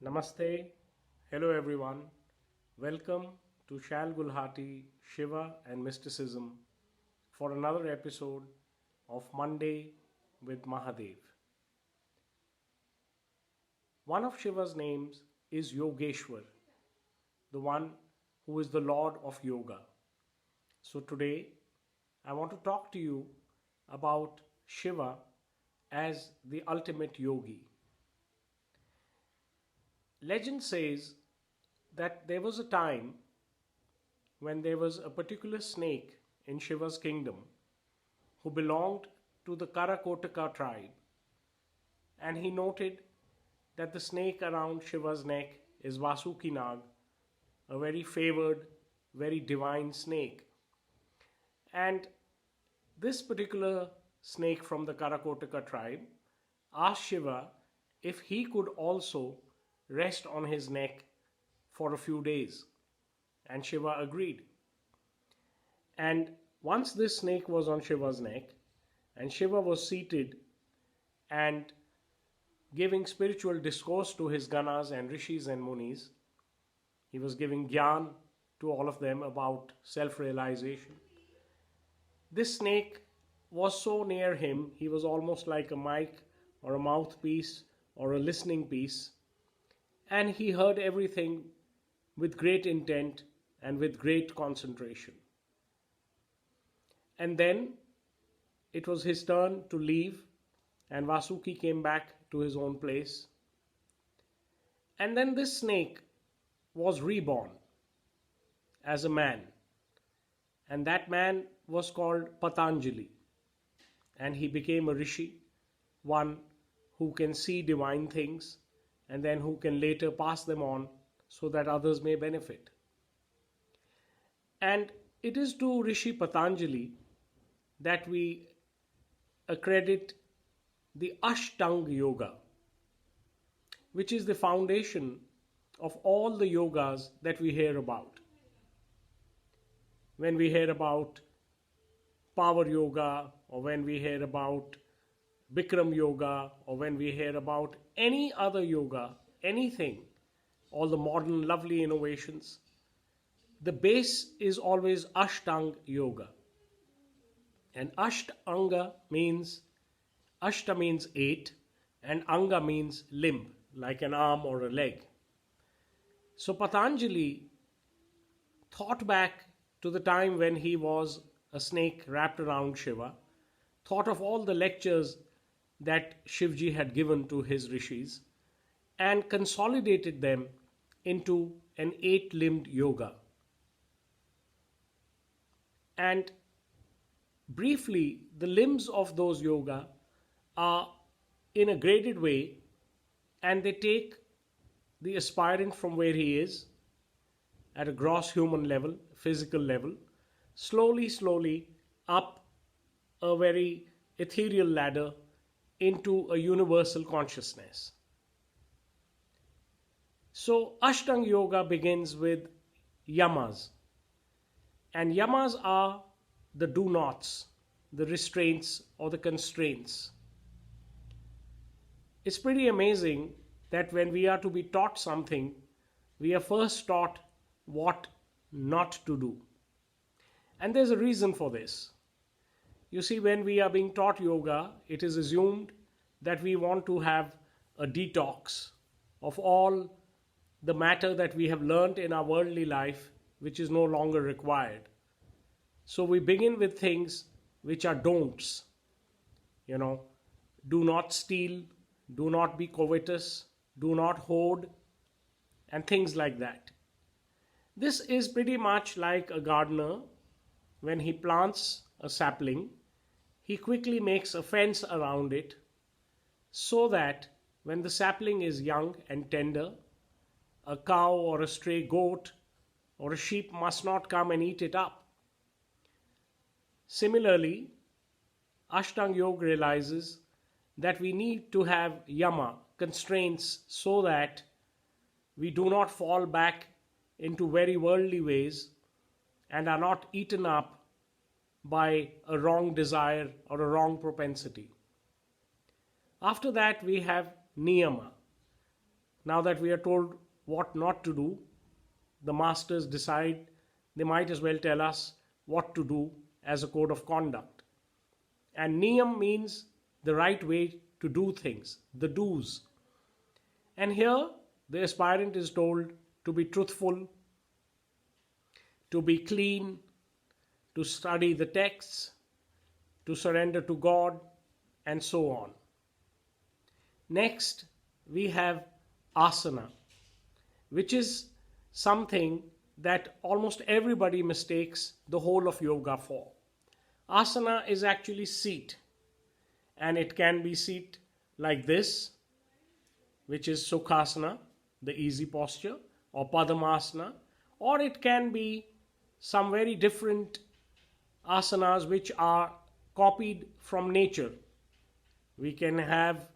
Namaste. Hello everyone. Welcome to Shal Gulhati, Shiva and Mysticism for another episode of Monday with Mahadev. One of Shiva's names is Yogeshwar, the one who is the Lord of Yoga. So today I want to talk to you about Shiva as the ultimate yogi. Legend says that there was a time when there was a particular snake in Shiva's kingdom who belonged to the Karakotaka tribe, and he noted that the snake around Shiva's neck is Vasuki Nag, a very favored, very divine snake. And this particular snake from the Karakotaka tribe asked Shiva if he could also rest on his neck for a few days, and Shiva agreed. And once this snake was on Shiva's neck, and Shiva was seated and giving spiritual discourse to his ganas and rishis and munis, he was giving gyan to all of them about self-realization. This snake was so near him, he was almost like a mic or a mouthpiece or a listening piece, and he heard everything with great intent and with great concentration. And then it was his turn to leave, and Vasuki came back to his own place. And then this snake was reborn as a man, and that man was called Patanjali, and he became a rishi, one who can see divine things and then who can later pass them on so that others may benefit. And it is to Rishi Patanjali that we accredit the Ashtanga Yoga, which is the foundation of all the yogas that we hear about. When we hear about Power Yoga, or when we hear about Bikram Yoga, or when we hear about any other yoga, anything, all the modern lovely innovations, the base is always Ashtanga Yoga. And Ashtanga means, Ashta means 8, and Anga means limb, like an arm or a leg. So Patanjali thought back to the time when he was a snake wrapped around Shiva, thought of all the lectures that Shivji had given to his rishis, and consolidated them into an 8-limbed yoga. And briefly, the limbs of those yoga are in a graded way, and they take the aspirant from where he is at a gross human level, physical level, slowly up a very ethereal ladder into a universal consciousness. So Ashtanga Yoga begins with yamas, and yamas are the do nots, the restraints or the constraints. It's pretty amazing that when we are to be taught something, we are first taught what not to do. And there's a reason for this. You see, when we are being taught yoga, it is assumed that we want to have a detox of all the matter that we have learned in our worldly life, which is no longer required. So we begin with things which are don'ts. Do not steal, do not be covetous, do not hoard, and things like that. This is pretty much like a gardener. When he plants a sapling, he quickly makes a fence around it so that when the sapling is young and tender, a cow or a stray goat or a sheep must not come and eat it up. Similarly, Ashtanga Yoga realizes that we need to have yama, constraints, so that we do not fall back into very worldly ways and are not eaten up by a wrong desire or a wrong propensity. After that, we have niyama, Now that we are told what not to do, the masters decide they might as well tell us what to do as a code of conduct. And niyam means the right way to do things, the do's. And here the aspirant is told to be truthful, to be clean, to study the texts, to surrender to God, and so on. Next, we have asana, which is something that almost everybody mistakes the whole of yoga for. Asana is actually seat, and it can be seat like this, which is sukhasana, the easy posture, or padmasana, or it can be some very different asanas which are copied from nature. We can have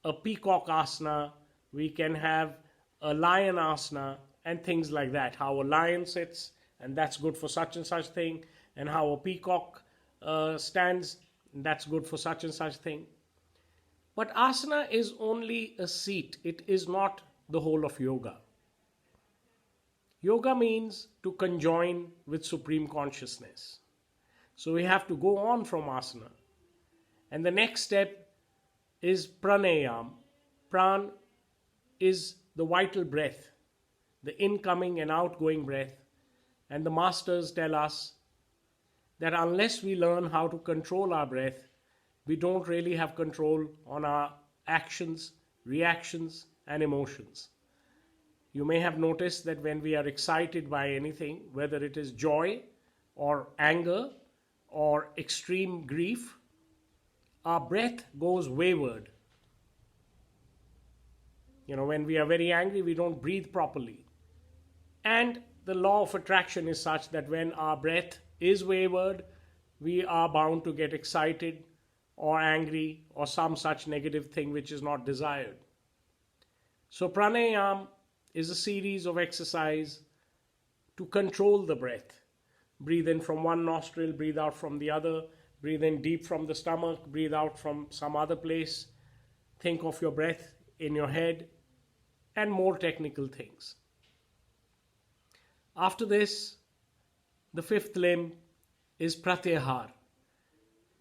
a peacock asana, we can have a lion asana, and things like that. How a lion sits, and that's good for such and such thing, and how a peacock stands, that's good for such and such thing. But asana is only a seat, it is not the whole of yoga. Yoga means to conjoin with Supreme Consciousness. So we have to go on from asana. And the next step is pranayama. Pran is the vital breath, the incoming and outgoing breath. And the masters tell us that unless we learn how to control our breath, we don't really have control on our actions, reactions, and emotions. You may have noticed that when we are excited by anything, whether it is joy or anger or extreme grief, our breath goes wayward. When we are very angry, we don't breathe properly. And the law of attraction is such that when our breath is wayward, we are bound to get excited or angry or some such negative thing which is not desired. So pranayama is a series of exercise to control the breath. Breathe in from one nostril, breathe out from the other, breathe in deep from the stomach, breathe out from some other place. Think of your breath in your head, and more technical things. After this, the fifth limb is pratyahar.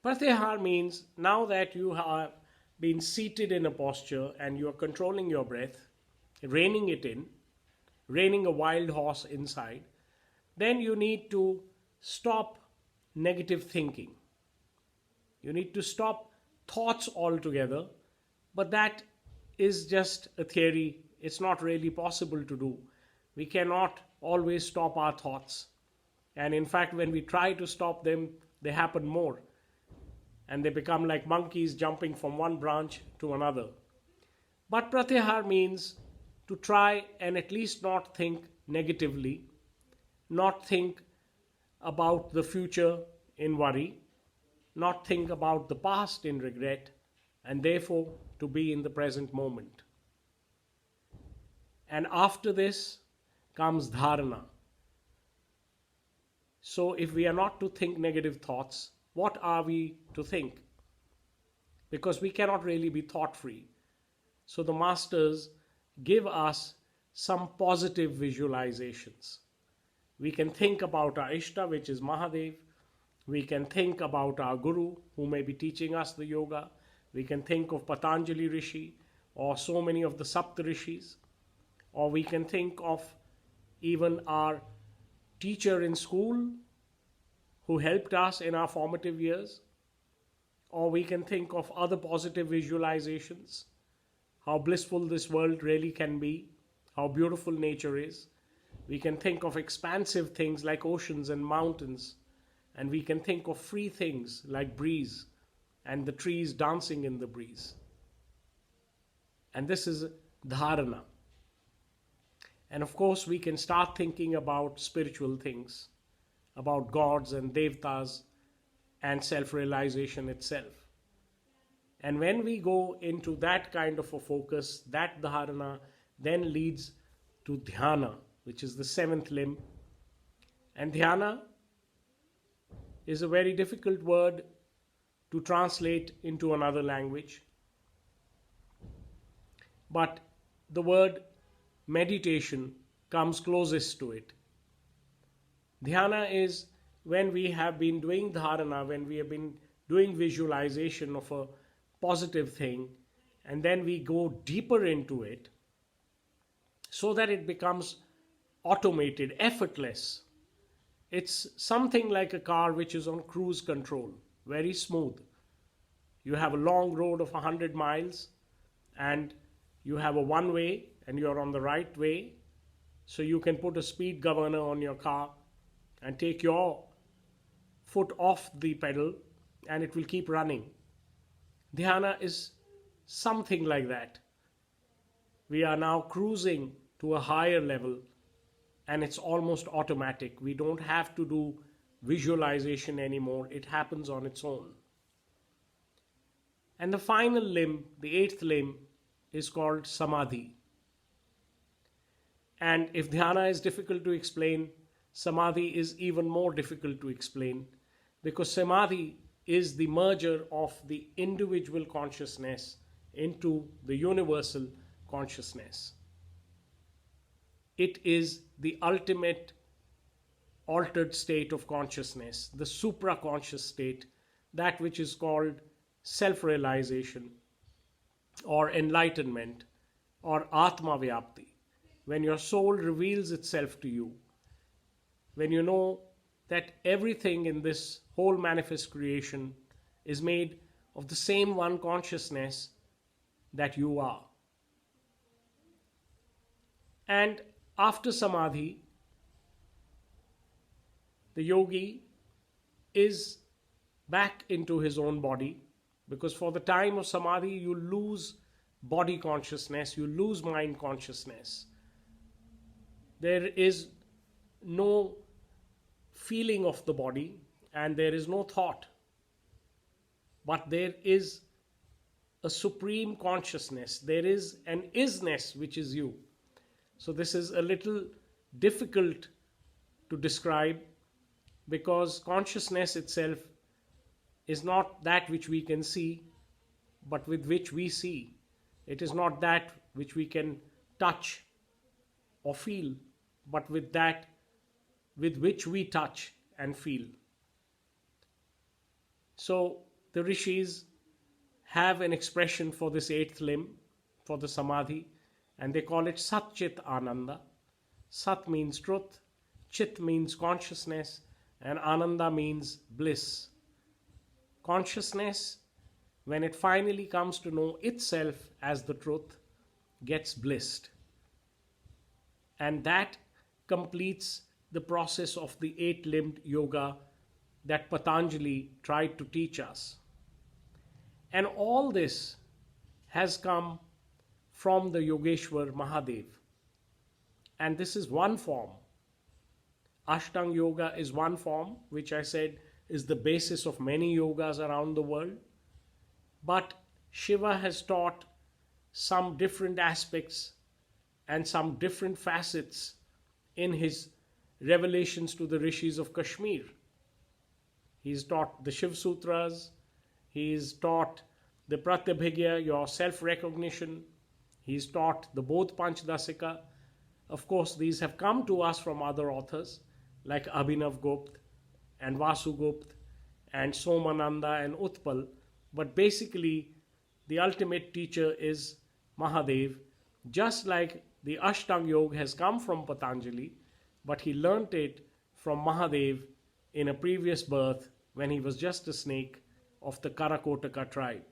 Pratyahar means now that you have been seated in a posture and you are controlling your breath, reining it in, reining a wild horse inside, then you need to stop negative thinking. You need to stop thoughts altogether, but that is just a theory. It's not really possible to do. We cannot always stop our thoughts. And in fact, when we try to stop them, they happen more. And they become like monkeys jumping from one branch to another. But pratyahar means to try and at least not think negatively, not think about the future in worry, not think about the past in regret, and therefore to be in the present moment. And after this comes dharna. So if we are not to think negative thoughts, what are we to think? Because we cannot really be thought-free. So the masters give us some positive visualizations. We can think about our Ishta, which is Mahadev. We can think about our Guru, who may be teaching us the yoga. We can think of Patanjali Rishi, or so many of the Sapta Rishis. Or we can think of even our teacher in school, who helped us in our formative years. Or we can think of other positive visualizations, how blissful this world really can be, how beautiful nature is. We can think of expansive things like oceans and mountains, and we can think of free things like breeze and the trees dancing in the breeze. And this is dharana. And of course, we can start thinking about spiritual things, about gods and devtas and self-realization itself. And when we go into that kind of a focus, that dharana then leads to dhyana, which is the seventh limb. And dhyana is a very difficult word to translate into another language. But the word meditation comes closest to it. Dhyana is when we have been doing dharana, when we have been doing visualization of a positive thing, and then we go deeper into it so that it becomes automated, effortless. It's something like a car which is on cruise control, very smooth. You have a long road of 100 miles and you have a one way and you're on the right way. So you can put a speed governor on your car and take your foot off the pedal and it will keep running. Dhyana is something like that. We are now cruising to a higher level and it's almost automatic. We don't have to do visualization anymore. It happens on its own. And the final limb, the eighth limb, is called samadhi. And if dhyana is difficult to explain, samadhi is even more difficult to explain, because samadhi is the merger of the individual consciousness into the universal consciousness. It is the ultimate altered state of consciousness, the supra-conscious state, that which is called self-realization or enlightenment or atma vyapti. When your soul reveals itself to you, when you know that everything in this whole manifest creation is made of the same one consciousness that you are. And after samadhi, the yogi is back into his own body, because for the time of samadhi you lose body consciousness, you lose mind consciousness. There is no feeling of the body and there is no thought, but there is a supreme consciousness. There is an isness which is you. So this is a little difficult to describe, because consciousness itself is not that which we can see, but with which we see. It is not that which we can touch or feel, but with that with which we touch and feel. So the rishis have an expression for this eighth limb, for the samadhi, and they call it Sat Chit Ananda. Sat means truth, Chit means consciousness, and Ananda means bliss. Consciousness, when it finally comes to know itself as the truth, gets blissed. And that completes the process of the eight-limbed yoga that Patanjali tried to teach us. And all this has come from the Yogeshwar Mahadev. And this is one form. Ashtanga Yoga is one form, which I said is the basis of many yogas around the world. But Shiva has taught some different aspects and some different facets in his revelations to the rishis of Kashmir. He's taught the Shiv Sutras, he's taught the Pratyabhigya, your self-recognition, he's taught the Bodh Panchadasika. Of course, these have come to us from other authors like Abhinav Gupta and Vasu Gupta and Somananda and Utpal. But basically, the ultimate teacher is Mahadev, just like the Ashtanga Yoga has come from Patanjali, but he learnt it from Mahadev in a previous birth when he was just a snake of the Karakotaka tribe.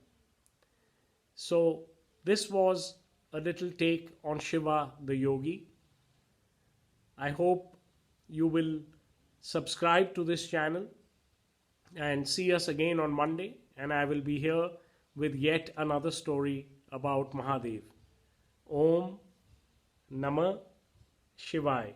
So this was a little take on Shiva the Yogi. I hope you will subscribe to this channel and see us again on Monday, and I will be here with yet another story about Mahadev. Om Namah Shivaya.